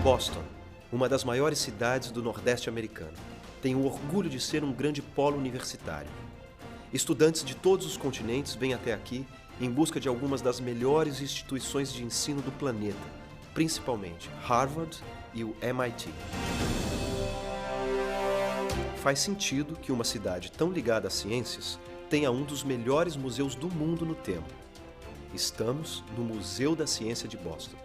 Boston, uma das maiores cidades do Nordeste americano, tem o orgulho de ser um grande polo universitário. Estudantes de todos os continentes vêm até aqui em busca de algumas das melhores instituições de ensino do planeta, principalmente Harvard e o MIT. Faz sentido que uma cidade tão ligada às ciências tenha um dos melhores museus do mundo no tema. Estamos no Museu da Ciência de Boston.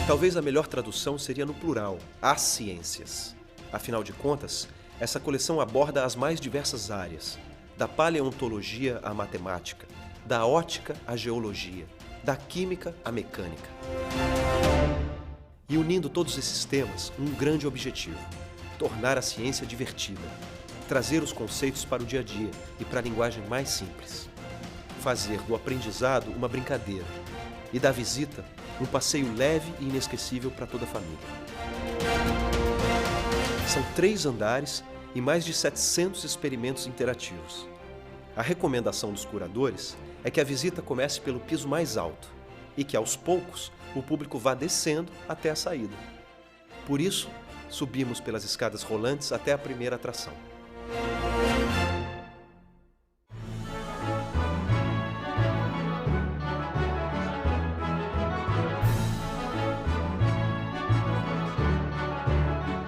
Talvez a melhor tradução seria no plural, as ciências. Afinal de contas, essa coleção aborda as mais diversas áreas, da paleontologia à matemática, da ótica à geologia, da química à mecânica. E unindo todos esses temas, um grande objetivo: tornar a ciência divertida, trazer os conceitos para o dia a dia e para a linguagem mais simples. Fazer do aprendizado uma brincadeira e da visita um passeio leve e inesquecível para toda a família. São 3 andares e mais de 700 experimentos interativos. A recomendação dos curadores é que a visita comece pelo piso mais alto e que, aos poucos, o público vá descendo até a saída. Por isso, subimos pelas escadas rolantes até a primeira atração.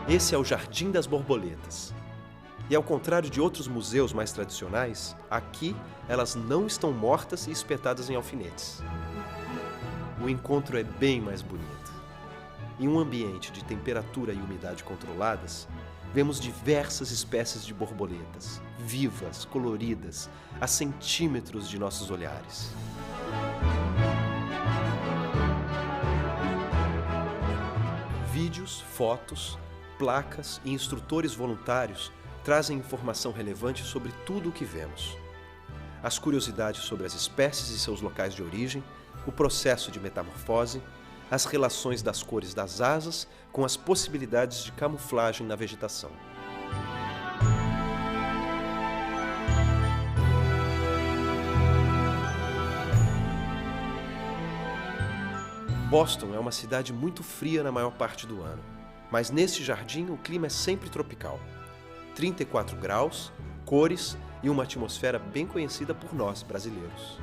Esse é o Jardim das Borboletas. E ao contrário de outros museus mais tradicionais, aqui elas não estão mortas e espetadas em alfinetes. O encontro é bem mais bonito. Em um ambiente de temperatura e umidade controladas, vemos diversas espécies de borboletas, vivas, coloridas, a centímetros de nossos olhares. Vídeos, fotos, placas e instrutores voluntários trazem informação relevante sobre tudo o que vemos. As curiosidades sobre as espécies e seus locais de origem, o processo de metamorfose, as relações das cores das asas com as possibilidades de camuflagem na vegetação. Boston é uma cidade muito fria na maior parte do ano, mas neste jardim o clima é sempre tropical. 34 graus, cores e uma atmosfera bem conhecida por nós, brasileiros.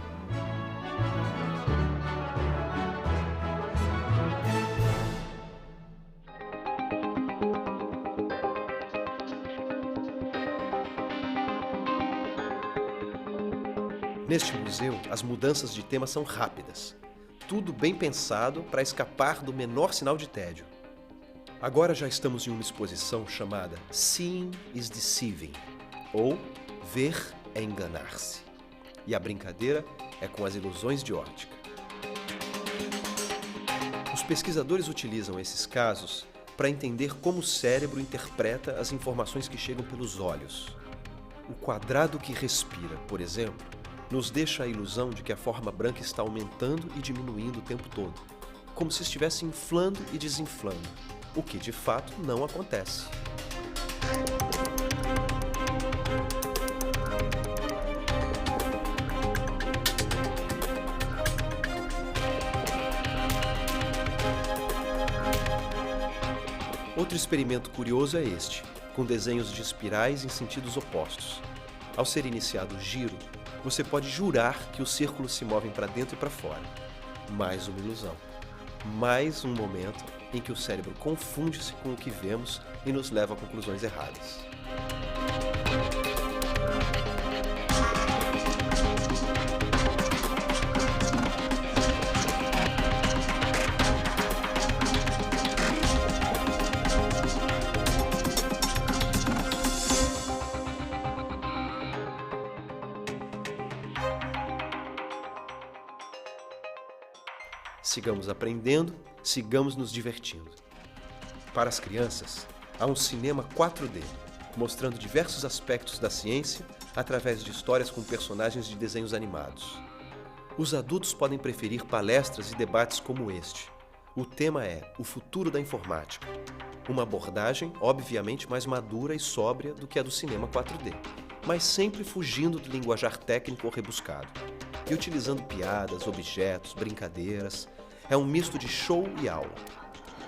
Neste museu, as mudanças de tema são rápidas. Tudo bem pensado para escapar do menor sinal de tédio. Agora já estamos em uma exposição chamada Seeing is Deceiving, ou Ver é Enganar-se. E a brincadeira é com as ilusões de óptica. Os pesquisadores utilizam esses casos para entender como o cérebro interpreta as informações que chegam pelos olhos. O quadrado que respira, por exemplo, nos deixa a ilusão de que a forma branca está aumentando e diminuindo o tempo todo, como se estivesse inflando e desinflando, o que de fato não acontece. Outro experimento curioso é este, com desenhos de espirais em sentidos opostos. Ao ser iniciado o giro, você pode jurar que os círculos se movem para dentro e para fora. Mais uma ilusão. Mais um momento em que o cérebro confunde-se com o que vemos e nos leva a conclusões erradas. Sigamos aprendendo, sigamos nos divertindo. Para as crianças, há um cinema 4D, mostrando diversos aspectos da ciência através de histórias com personagens de desenhos animados. Os adultos podem preferir palestras e debates como este. O tema é o futuro da informática. Uma abordagem, obviamente, mais madura e sóbria do que a do cinema 4D, mas sempre fugindo do linguajar técnico ou rebuscado, e utilizando piadas, objetos, brincadeiras, é um misto de show e aula.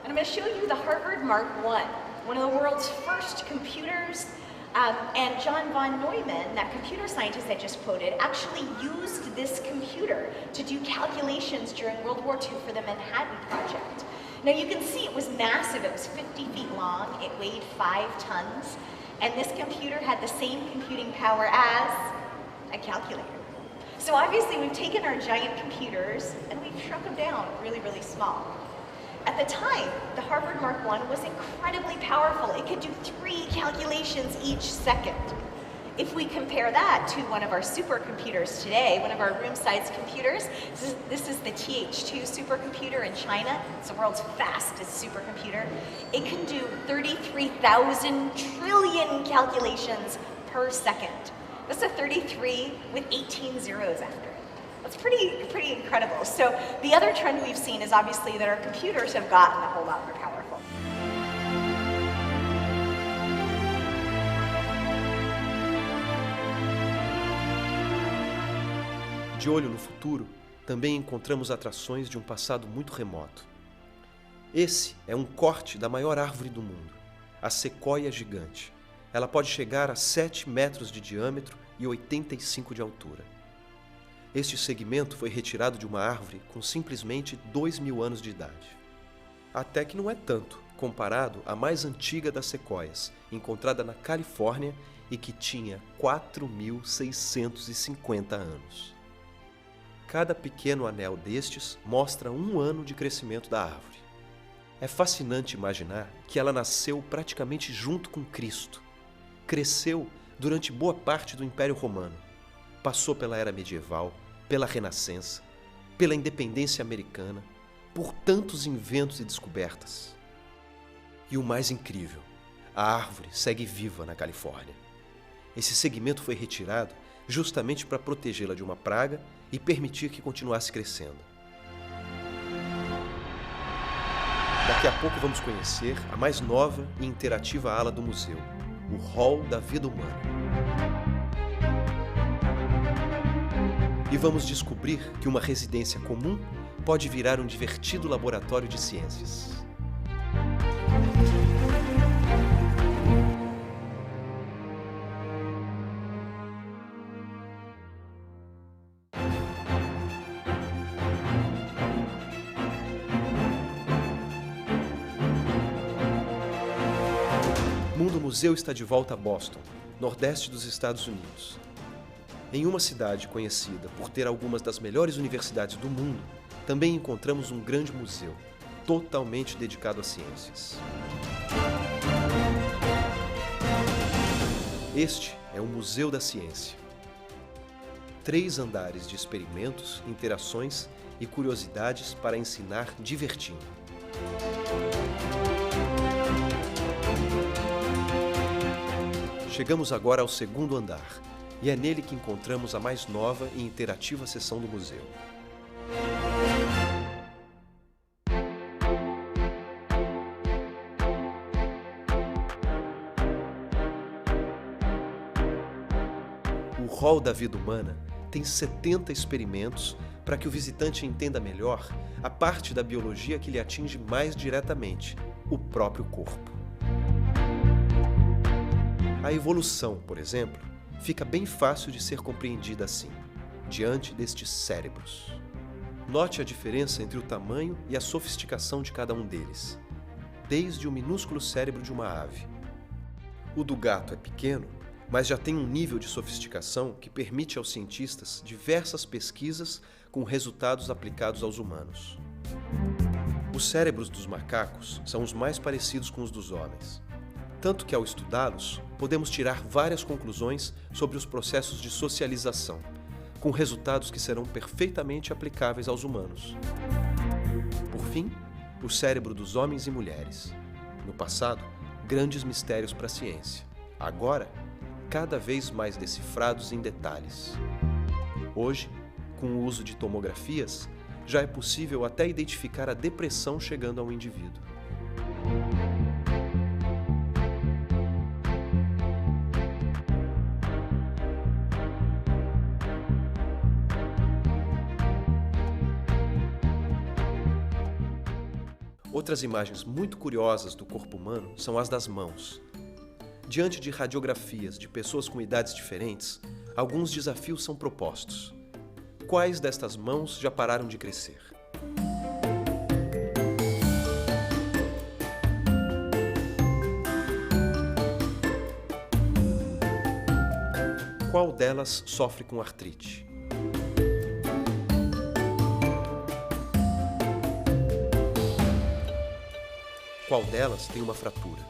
And I'm going to show you the Harvard Mark I, one of the world's first computers. And John von Neumann, that computer scientist I just quoted, actually used this computer to do calculations during World War II for the Manhattan Project. Now you can see it was massive. It was 50 feet long. It weighed 5 tons. And this computer had the same computing power as a calculator. So obviously we've taken our giant computers and we've shrunk them down really, really small. At the time, the Harvard Mark I was incredibly powerful. It could do 3 calculations each second. If we compare that to one of our supercomputers today, one of our room-sized computers, this is the TH2 supercomputer in China. It's the world's fastest supercomputer. It can do 33,000 trillion calculations per second. That's a 33 with 18 zeros after it. That's pretty incredible. So the other trend we've seen is obviously that our computers have gotten a whole lot more powerful. De olho no futuro, também encontramos atrações de um passado muito remoto. Esse é um corte da maior árvore do mundo, a sequoia gigante. Ela pode chegar a 7 metros de diâmetro e 85 de altura. Este segmento foi retirado de uma árvore com simplesmente 2.000 anos de idade. Até que não é tanto, comparado à mais antiga das sequoias, encontrada na Califórnia e que tinha 4.650 anos. Cada pequeno anel destes mostra 1 ano de crescimento da árvore. É fascinante imaginar que ela nasceu praticamente junto com Cristo. Cresceu durante boa parte do Império Romano. Passou pela Era Medieval, pela Renascença, pela independência americana, por tantos inventos e descobertas. E o mais incrível, a árvore segue viva na Califórnia. Esse segmento foi retirado justamente para protegê-la de uma praga e permitir que continuasse crescendo. Daqui a pouco vamos conhecer a mais nova e interativa ala do museu, o Hall da Vida Humana. E vamos descobrir que uma residência comum pode virar um divertido laboratório de ciências. Mundo Museu está de volta a Boston, nordeste dos Estados Unidos. Em uma cidade conhecida por ter algumas das melhores universidades do mundo, também encontramos um grande museu, totalmente dedicado às ciências. Este é o Museu da Ciência. 3 andares de experimentos, interações e curiosidades para ensinar divertindo. Chegamos agora ao 2º andar, e é nele que encontramos a mais nova e interativa seção do museu. O Hall da Vida Humana tem 70 experimentos para que o visitante entenda melhor a parte da biologia que lhe atinge mais diretamente, o próprio corpo. A evolução, por exemplo, fica bem fácil de ser compreendida assim, diante destes cérebros. Note a diferença entre o tamanho e a sofisticação de cada um deles, desde o minúsculo cérebro de uma ave. O do gato é pequeno, mas já tem um nível de sofisticação que permite aos cientistas diversas pesquisas com resultados aplicados aos humanos. Os cérebros dos macacos são os mais parecidos com os dos homens. Tanto que, ao estudá-los, podemos tirar várias conclusões sobre os processos de socialização, com resultados que serão perfeitamente aplicáveis aos humanos. Por fim, o cérebro dos homens e mulheres. No passado, grandes mistérios para a ciência. Agora, cada vez mais decifrados em detalhes. Hoje, com o uso de tomografias, já é possível até identificar a depressão chegando ao indivíduo. Outras imagens muito curiosas do corpo humano são as das mãos. Diante de radiografias de pessoas com idades diferentes, alguns desafios são propostos. Quais destas mãos já pararam de crescer? Qual delas sofre com artrite? Qual delas tem uma fratura?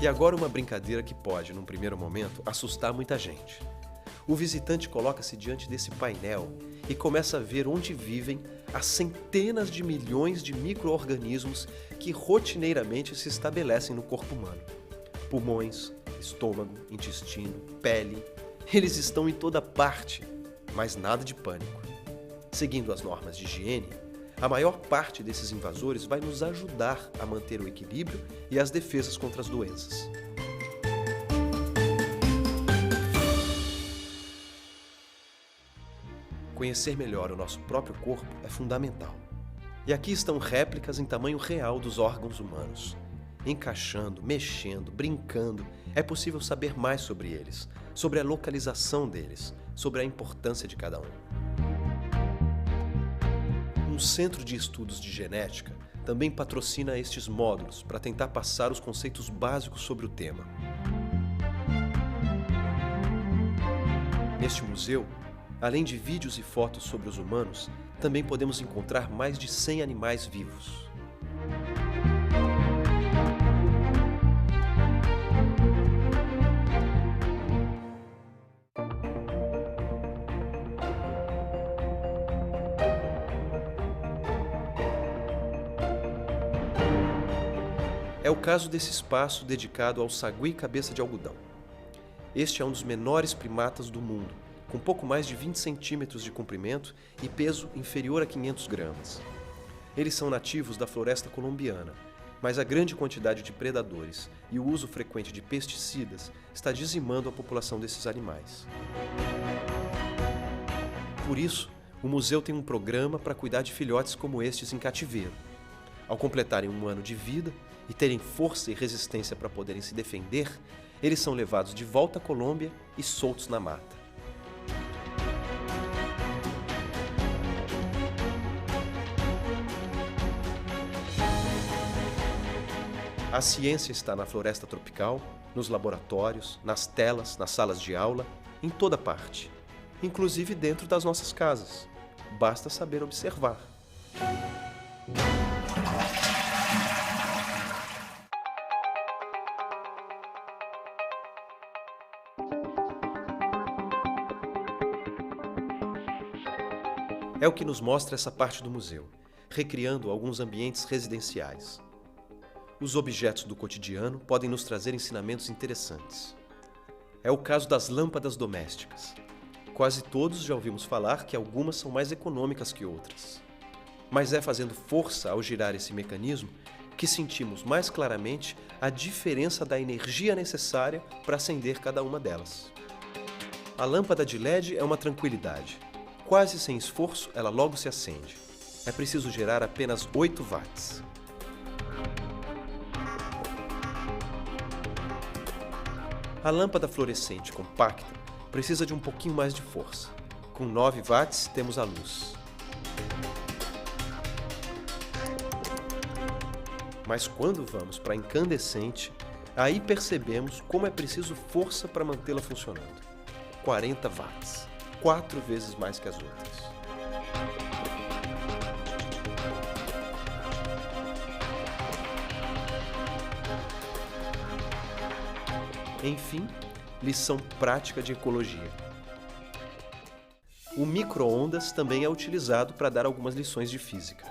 E agora uma brincadeira que pode, num primeiro momento, assustar muita gente. O visitante coloca-se diante desse painel e começa a ver onde vivem as centenas de milhões de micro-organismos que rotineiramente se estabelecem no corpo humano. Pulmões, estômago, intestino, pele, eles estão em toda parte, mas nada de pânico. Seguindo as normas de higiene, a maior parte desses invasores vai nos ajudar a manter o equilíbrio e as defesas contra as doenças. Conhecer melhor o nosso próprio corpo é fundamental. E aqui estão réplicas em tamanho real dos órgãos humanos. Encaixando, mexendo, brincando, é possível saber mais sobre eles, sobre a localização deles, sobre a importância de cada um. Um centro de estudos de genética também patrocina estes módulos para tentar passar os conceitos básicos sobre o tema. Neste museu, além de vídeos e fotos sobre os humanos, também podemos encontrar mais de 100 animais vivos. É o caso desse espaço dedicado ao sagui cabeça de algodão. Este é um dos menores primatas do mundo, com pouco mais de 20 centímetros de comprimento e peso inferior a 500 gramas. Eles são nativos da floresta colombiana, mas a grande quantidade de predadores e o uso frequente de pesticidas está dizimando a população desses animais. Por isso, o museu tem um programa para cuidar de filhotes como estes em cativeiro. Ao completarem um ano de vida e terem força e resistência para poderem se defender, eles são levados de volta à Colômbia e soltos na mata. A ciência está na floresta tropical, nos laboratórios, nas telas, nas salas de aula, em toda parte, inclusive dentro das nossas casas. Basta saber observar. É o que nos mostra essa parte do museu, recriando alguns ambientes residenciais. Os objetos do cotidiano podem nos trazer ensinamentos interessantes. É o caso das lâmpadas domésticas. Quase todos já ouvimos falar que algumas são mais econômicas que outras. Mas é fazendo força ao girar esse mecanismo que sentimos mais claramente a diferença da energia necessária para acender cada uma delas. A lâmpada de LED é uma tranquilidade. Quase sem esforço, ela logo se acende. É preciso gerar apenas 8 watts. A lâmpada fluorescente compacta precisa de um pouquinho mais de força. Com 9 watts, temos a luz. Mas quando vamos para a incandescente, aí percebemos como é preciso força para mantê-la funcionando. 40 watts, 4 vezes mais que as outras. Enfim, lição prática de ecologia. O micro-ondas também é utilizado para dar algumas lições de física.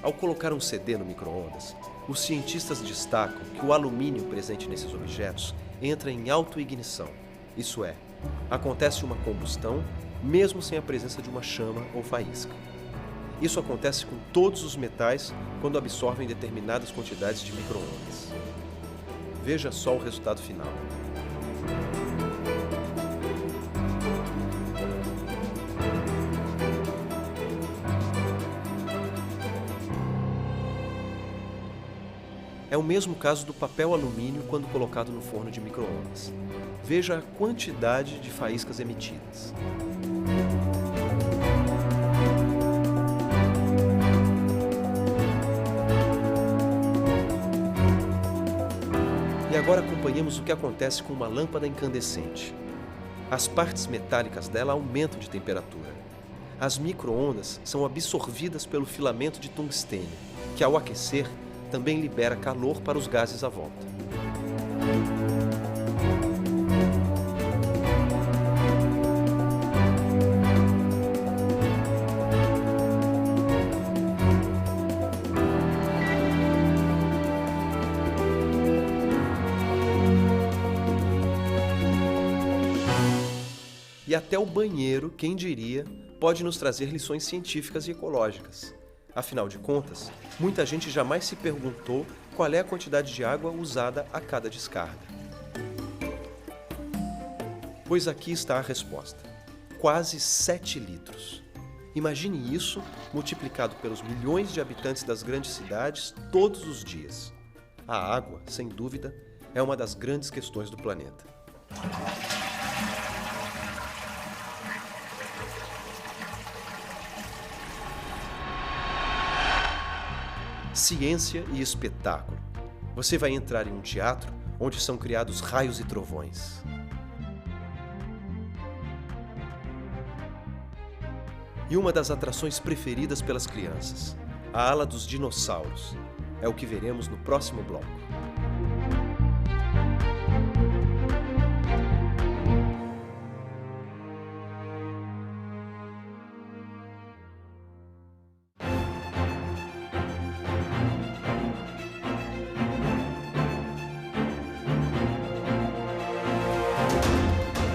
Ao colocar um CD no micro-ondas, os cientistas destacam que o alumínio presente nesses objetos entra em autoignição, isso é, acontece uma combustão mesmo sem a presença de uma chama ou faísca. Isso acontece com todos os metais quando absorvem determinadas quantidades de micro-ondas. Veja só o resultado final. É o mesmo caso do papel alumínio quando colocado no forno de micro-ondas. Veja a quantidade de faíscas emitidas. E agora acompanhemos o que acontece com uma lâmpada incandescente. As partes metálicas dela aumentam de temperatura. As micro-ondas são absorvidas pelo filamento de tungstênio, que ao aquecer também libera calor para os gases à volta. E até o banheiro, quem diria, pode nos trazer lições científicas e ecológicas. Afinal de contas, muita gente jamais se perguntou qual é a quantidade de água usada a cada descarga. Pois aqui está a resposta. Quase 7 litros. Imagine isso multiplicado pelos milhões de habitantes das grandes cidades todos os dias. A água, sem dúvida, é uma das grandes questões do planeta. Ciência e espetáculo. Você vai entrar em um teatro onde são criados raios e trovões. E uma das atrações preferidas pelas crianças, a ala dos dinossauros. É o que veremos no próximo bloco.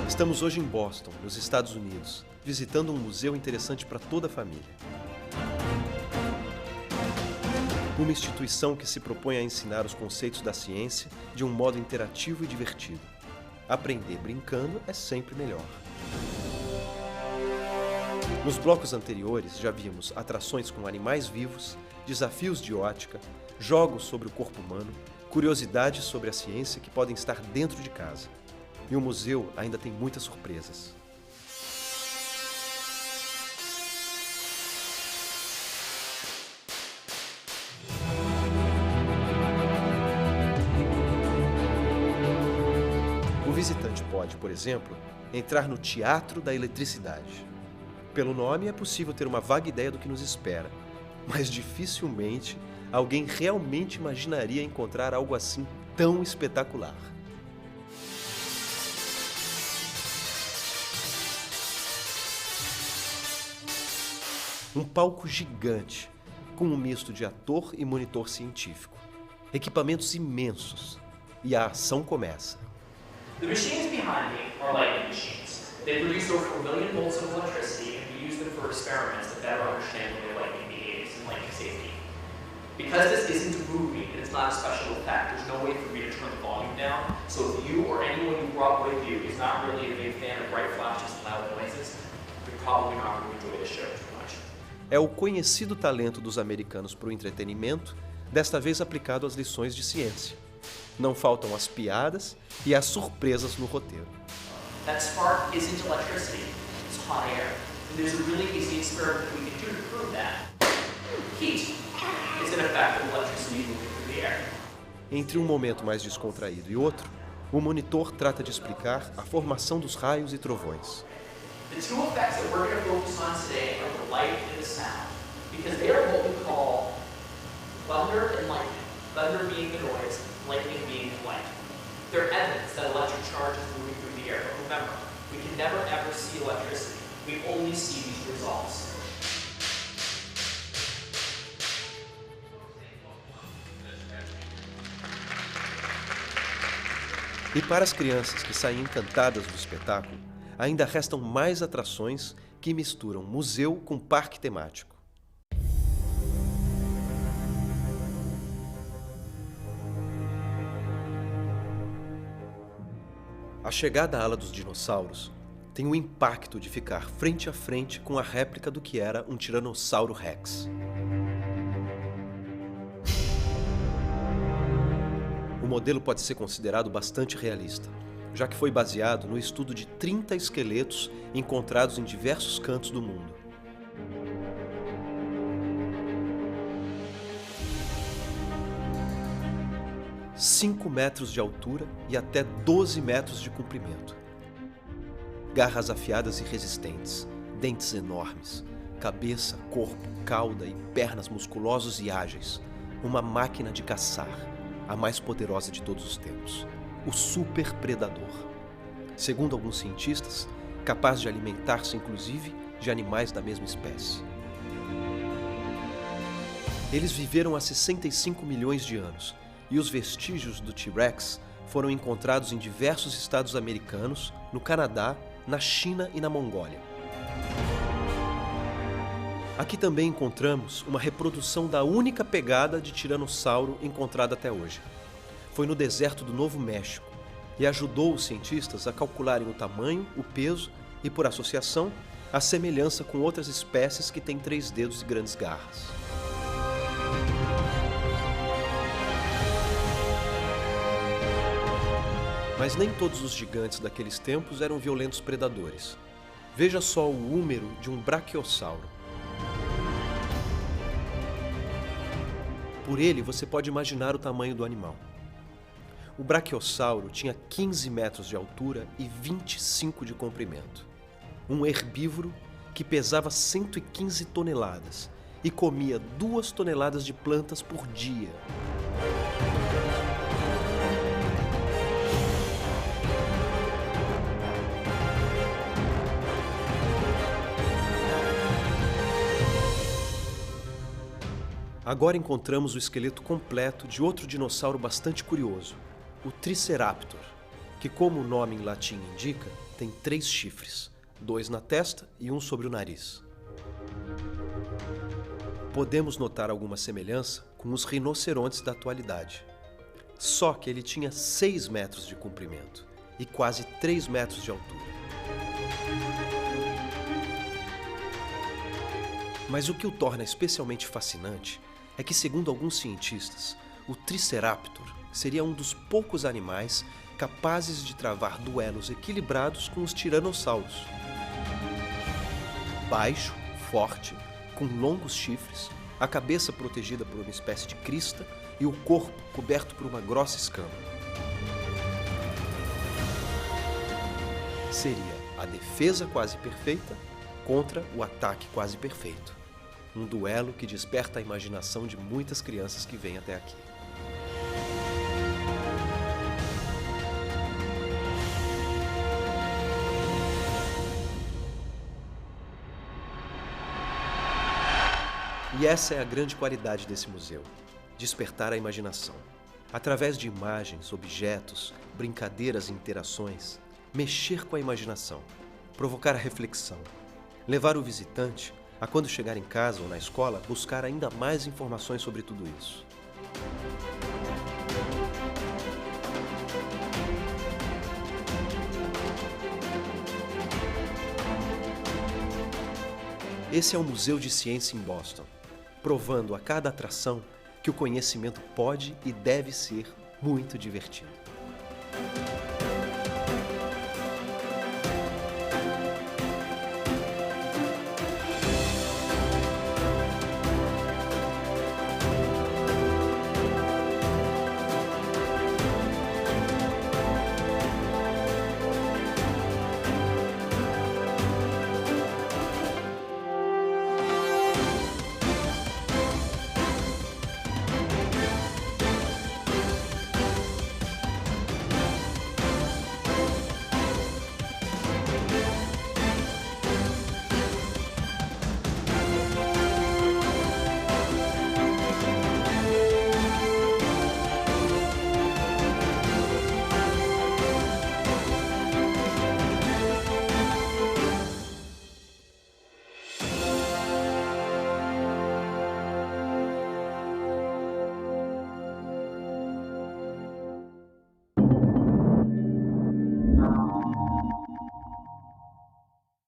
Estamos hoje em Boston, nos Estados Unidos, visitando um museu interessante para toda a família. Uma instituição que se propõe a ensinar os conceitos da ciência de um modo interativo e divertido. Aprender brincando é sempre melhor. Nos blocos anteriores já vimos atrações com animais vivos, desafios de ótica, jogos sobre o corpo humano, curiosidades sobre a ciência que podem estar dentro de casa. E o museu ainda tem muitas surpresas. O visitante pode, por exemplo, entrar no Teatro da Eletricidade. Pelo nome é possível ter uma vaga ideia do que nos espera, mas dificilmente alguém realmente imaginaria encontrar algo assim tão espetacular. Um palco gigante, com um misto de ator e monitor científico. Equipamentos imensos. E a ação começa. The machines behind me are lightning machines. They produce over 1 million volts of electricity, and we use them for experiments to better understand the way lightning behaves and lightning safety. Because this isn't a movie and it's not a special effect, there's no way for me to turn the volume down. So if you or anyone you brought with you is not really a big fan of bright flashes and loud noises, you're probably not going to enjoy the show too much. É o conhecido talento dos americanos para o entretenimento, desta vez aplicado às lições de ciência. Não faltam as piadas e as surpresas no roteiro. That spark isn't electricity, it's hot air. And there's a really easy experiment we can do to prove that. Heat is an effect of electricity moving through the air. Entre um momento mais descontraído e outro, o monitor trata de explicar a formação dos raios e trovões. The two effects that we're going to focus on today are the light and the sound, because they are what we call thunder and lightning. Thunder being the noise, lightning being the light. They're evidence that electric charge is moving through the air, but remember, we can never ever see electricity. We only see these results. E para as crianças que saem encantadas do espetáculo, ainda restam mais atrações que misturam museu com parque temático. A chegada à ala dos dinossauros tem o impacto de ficar frente a frente com a réplica do que era um Tiranossauro Rex. modelo pode ser considerado bastante realista, já que foi baseado no estudo de 30 esqueletos encontrados em diversos cantos do mundo. – 5 metros de altura e até 12 metros de comprimento. Garras afiadas e resistentes, dentes enormes, cabeça, corpo, cauda e pernas musculosos e ágeis. Uma máquina de caçar, a mais poderosa de todos os tempos. O super predador. Segundo alguns cientistas, capaz de alimentar-se inclusive de animais da mesma espécie. Eles viveram há 65 milhões de anos e os vestígios do T-Rex foram encontrados em diversos estados americanos, no Canadá, na China e na Mongólia. Aqui também encontramos uma reprodução da única pegada de tiranossauro encontrada até hoje. Foi no deserto do Novo México e ajudou os cientistas a calcularem o tamanho, o peso e, por associação, a semelhança com outras espécies que têm 3 dedos e grandes garras. Mas nem todos os gigantes daqueles tempos eram violentos predadores. Veja só o húmero de um braquiossauro. Por ele, você pode imaginar o tamanho do animal. O braquiossauro tinha 15 metros de altura e 25 de comprimento. Um herbívoro que pesava 115 toneladas e comia 2 toneladas de plantas por dia. Agora encontramos o esqueleto completo de outro dinossauro bastante curioso, o Triceraptor, que, como o nome em latim indica, tem 3 chifres, 2 na testa e 1 sobre o nariz. Podemos notar alguma semelhança com os rinocerontes da atualidade. Só que ele tinha 6 metros de comprimento e quase 3 metros de altura. Mas o que o torna especialmente fascinante é que, segundo alguns cientistas, o Triceraptor seria um dos poucos animais capazes de travar duelos equilibrados com os tiranossauros. Baixo, forte, com longos chifres, a cabeça protegida por uma espécie de crista e o corpo coberto por uma grossa escama. Seria a defesa quase perfeita contra o ataque quase perfeito. Um duelo que desperta a imaginação de muitas crianças que vêm até aqui. E essa é a grande qualidade desse museu: despertar a imaginação. Através de imagens, objetos, brincadeiras e interações, mexer com a imaginação, provocar a reflexão, levar o visitante a, quando chegar em casa ou na escola, buscar ainda mais informações sobre tudo isso. Esse é o Museu de Ciência em Boston, provando a cada atração que o conhecimento pode e deve ser muito divertido.